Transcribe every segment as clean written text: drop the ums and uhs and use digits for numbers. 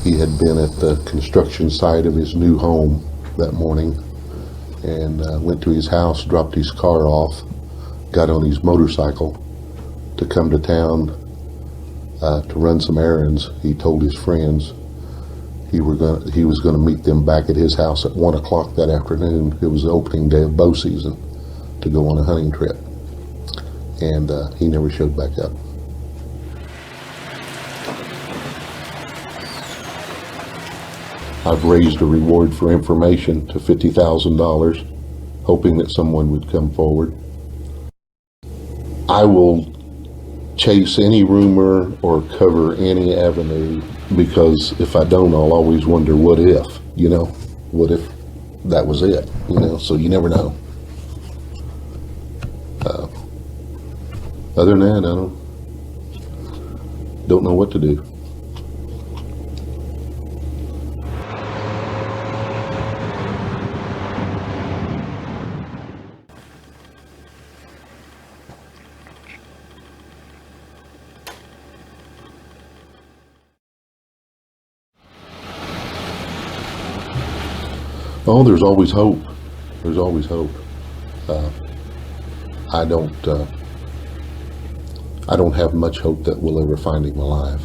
He had been at the construction site of his new home that morning and went to his house, dropped his car off, got on his motorcycle to come to town to run some errands. He told his friends he was going to meet them back at his house at 1 o'clock that afternoon. It was the opening day of bow season to go on a hunting trip. And he never showed back up. I've raised a reward for information to $50,000, hoping that someone would come forward. I will chase any rumor or cover any avenue, because if I don't, I'll always wonder what if, what if that was it, so you never know. Other than that, I don't know what to do. Oh, there's always hope. There's always hope. I don't have much hope that we'll ever find him alive.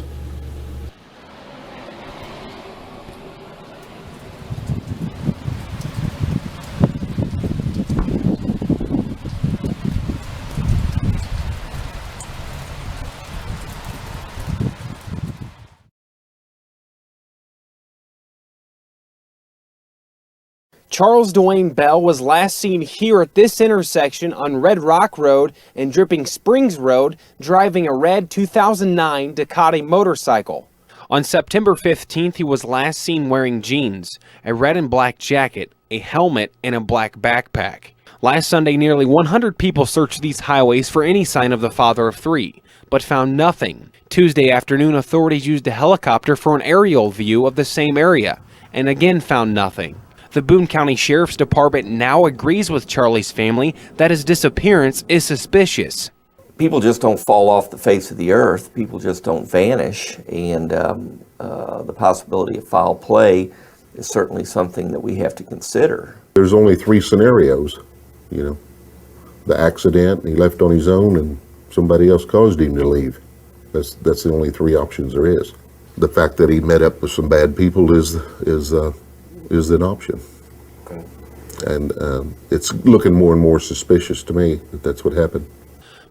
Charles Dwayne Bell was last seen here at this intersection on Red Rock Road and Dripping Springs Road, driving a red 2009 Ducati motorcycle. On September 15th, he was last seen wearing jeans, a red and black jacket, a helmet, and a black backpack. Last Sunday, nearly 100 people searched these highways for any sign of the father of three, but found nothing. Tuesday afternoon, authorities used a helicopter for an aerial view of the same area, and again found nothing. The Boone County Sheriff's Department now agrees with Charlie's family that his disappearance is suspicious. People just don't fall off the face of the earth. People just don't vanish, and the possibility of foul play is certainly something that we have to consider. There's only 3 scenarios, the accident, he left on his own, and somebody else caused him to leave. That's the only 3 options there is. The fact that he met up with some bad people is an option. Okay. And it's looking more and more suspicious to me that that's what happened.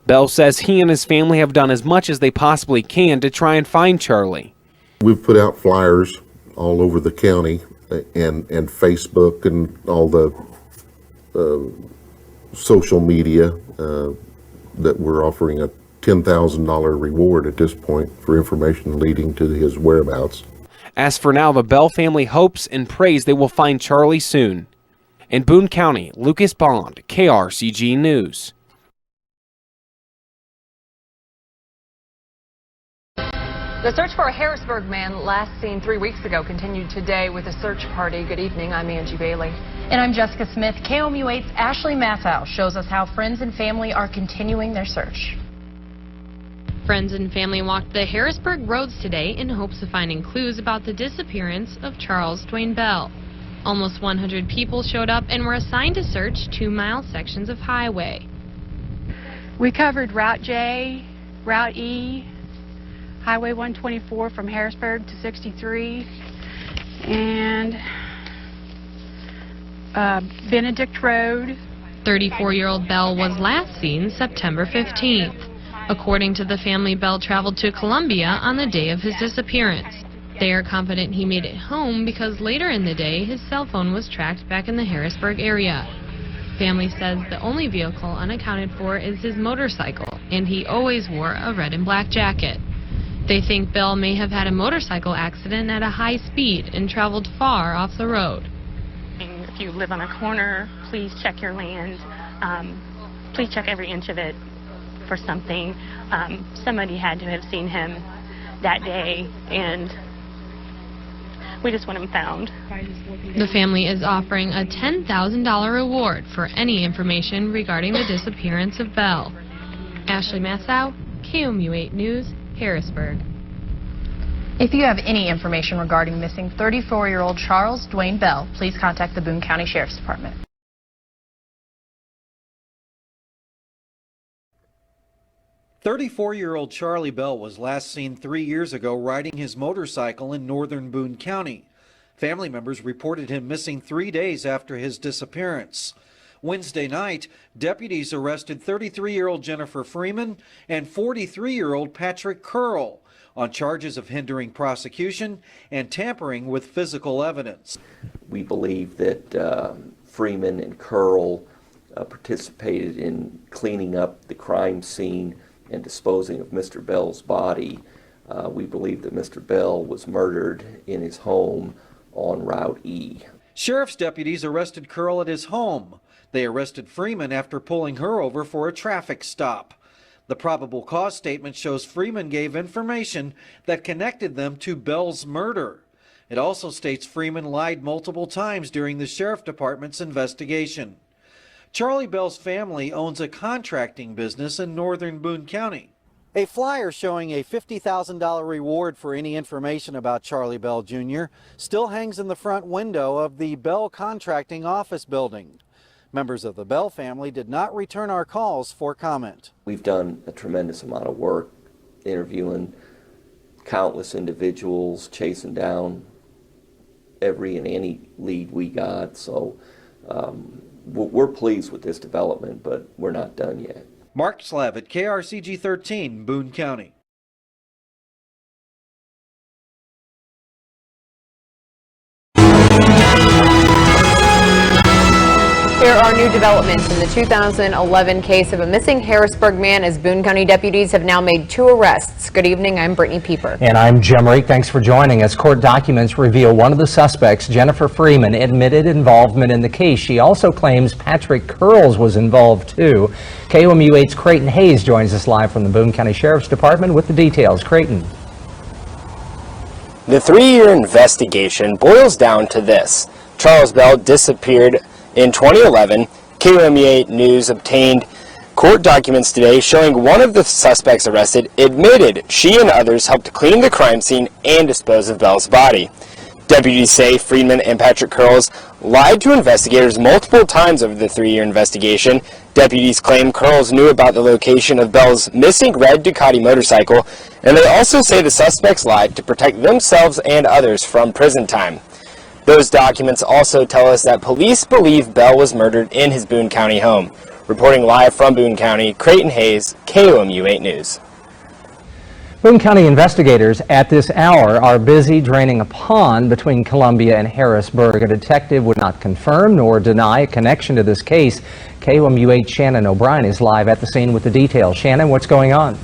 Bell says he and his family have done as much as they possibly can to try and find Charlie. We've put out flyers all over the county and Facebook and all the social media that we're offering a $10,000 reward at this point for information leading to his whereabouts. As for now, the Bell family hopes and prays they will find Charlie soon. In Boone County, Lucas Bond, KRCG News. The search for a Harrisburg man last seen 3 weeks ago continued today with a search party. Good evening, I'm Angie Bailey. And I'm Jessica Smith. KOMU8's Ashley Massow shows us how friends and family are continuing their search. Friends and family walked the Harrisburg roads today in hopes of finding clues about the disappearance of Charles Dwayne Bell. Almost 100 people showed up and were assigned to search 2-mile sections of highway. We covered Route J, Route E, Highway 124 from Harrisburg to 63, and Benedict Road. 34-year-old Bell was last seen September 15th. According to the family, Bell traveled to Columbia on the day of his disappearance. They are confident he made it home because later in the day his cell phone was tracked back in the Harrisburg area. Family says the only vehicle unaccounted for is his motorcycle, and he always wore a red and black jacket. They think Bell may have had a motorcycle accident at a high speed and traveled far off the road. If you live on a corner, please check your land. Please check every inch of it for something. Somebody had to have seen him that day, and we just want him found. The family is offering a $10,000 reward for any information regarding the disappearance of Bell. Ashley Massow, KOMU8 News, Harrisburg. If you have any information regarding missing 34-year-old Charles Dwayne Bell, please contact the Boone County Sheriff's Department. "34-year-old Charlie Bell was last seen 3 years ago riding his motorcycle in northern Boone County. Family members reported him missing 3 days after his disappearance. Wednesday night, deputies arrested 33-year-old Jennifer Freeman and 43-year-old Patrick Curl on charges of hindering prosecution and tampering with physical evidence. We believe that Freeman and Curl participated in cleaning up the crime scene and disposing of Mr. Bell's body. We believe that Mr. Bell was murdered in his home on Route E. Sheriff's deputies arrested Curl at his home. They arrested Freeman after pulling her over for a traffic stop. The probable cause statement shows Freeman gave information that connected them to Bell's murder. It also states Freeman lied multiple times during the Sheriff Department's investigation. Charlie Bell's family owns a contracting business in northern Boone County. A flyer showing a $50,000 reward for any information about Charlie Bell Jr. still hangs in the front window of the Bell Contracting office building. Members of the Bell family did not return our calls for comment. We've done a tremendous amount of work interviewing countless individuals, chasing down every and any lead we got. So we're pleased with this development, but we're not done yet. Mark Slav at KRCG 13, Boone County. There are new developments in the 2011 case of a missing Harrisburg man as Boone County deputies have now made 2 arrests. Good evening, I'm Brittany Pieper. And I'm Jim Reek. Thanks for joining us. Court documents reveal one of the suspects, Jennifer Freeman, admitted involvement in the case. She also claims Patrick Curls was involved too. KOMU 8's Creighton Hayes joins us live from the Boone County Sheriff's Department with the details. Creighton. The 3-year investigation boils down to this. Charles Bell disappeared in 2011. KOMU 8 News obtained court documents today showing one of the suspects arrested admitted she and others helped clean the crime scene and dispose of Bell's body. Deputies say Freeman and Patrick Curls lied to investigators multiple times over the 3-year investigation. Deputies claim Curls knew about the location of Bell's missing red Ducati motorcycle, and they also say the suspects lied to protect themselves and others from prison time. Those documents also tell us that police believe Bell was murdered in his Boone County home. Reporting live from Boone County, Creighton Hayes, KOMU 8 News. Boone County investigators at this hour are busy draining a pond between Columbia and Harrisburg. A detective would not confirm nor deny a connection to this case. KOMU 8 Shannon O'Brien is live at the scene with the details. Shannon, what's going on?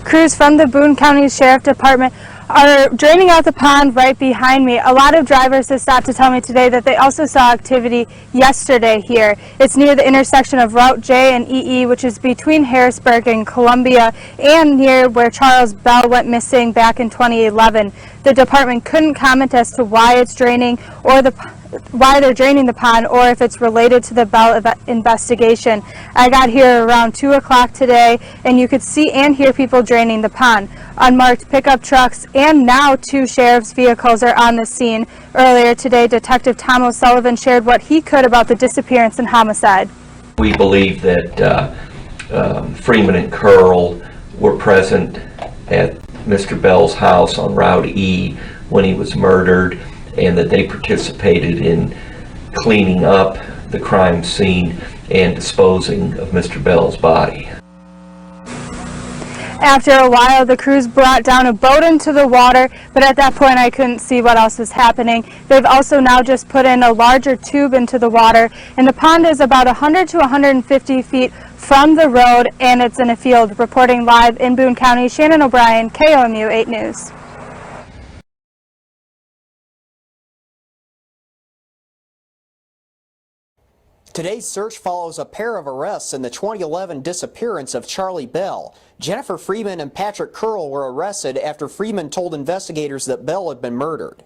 Crews from the Boone County Sheriff Department are draining out the pond right behind me. A lot of drivers have stopped to tell me today that they also saw activity yesterday here. It's near the intersection of Route J and EE, which is between Harrisburg and Columbia, and near where Charles Bell went missing back in 2011. The department couldn't comment as to why it's draining or why they're draining the pond, or if it's related to the Bell investigation. I got here around 2 o'clock today, and you could see and hear people draining the pond. Unmarked pickup trucks and now 2 sheriff's vehicles are on the scene. Earlier today, Detective Tom O'Sullivan shared what he could about the disappearance and homicide. We believe that Freeman and Curl were present at Mr. Bell's house on Route E when he was murdered, and that they participated in cleaning up the crime scene and disposing of Mr. Bell's body. After a while, the crews brought down a boat into the water, but at that point I couldn't see what else was happening. They've also now just put in a larger tube into the water, and the pond is about 100 to 150 feet from the road, and it's in a field. Reporting live in Boone County, Shannon O'Brien, KOMU 8 News. Today's search follows a pair of arrests in the 2011 disappearance of Charlie Bell. Jennifer Freeman and Patrick Curl were arrested after Freeman told investigators that Bell had been murdered.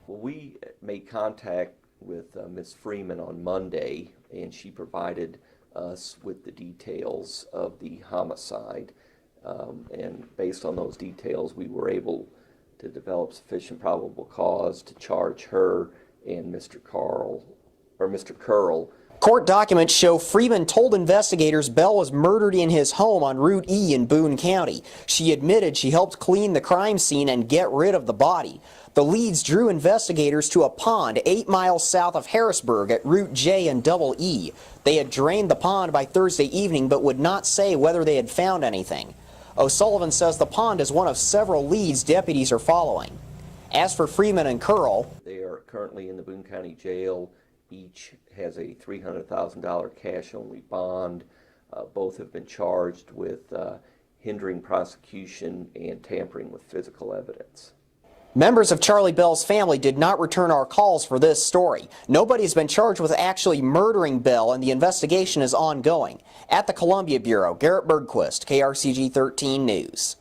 Well, we made contact with Ms. Freeman on Monday, and she provided us with the details of the homicide. and based on those details, we were able to develop sufficient probable cause to charge her and Mr. Curl. Court documents show Freeman told investigators Bell was murdered in his home on Route E in Boone County. She admitted she helped clean the crime scene and get rid of the body. The leads drew investigators to a pond 8 miles south of Harrisburg at Route J and Double E. They had drained the pond by Thursday evening but would not say whether they had found anything. O'Sullivan says the pond is one of several leads deputies are following. As for Freeman and Curl, they are currently in the Boone County Jail. Each has a $300,000 cash-only bond. Both have been charged with hindering prosecution and tampering with physical evidence. members of Charlie Bell's family did not return our calls for this story. Nobody's been charged with actually murdering Bell, and the investigation is ongoing. At the Columbia Bureau, Garrett Bergquist, KRCG 13 News.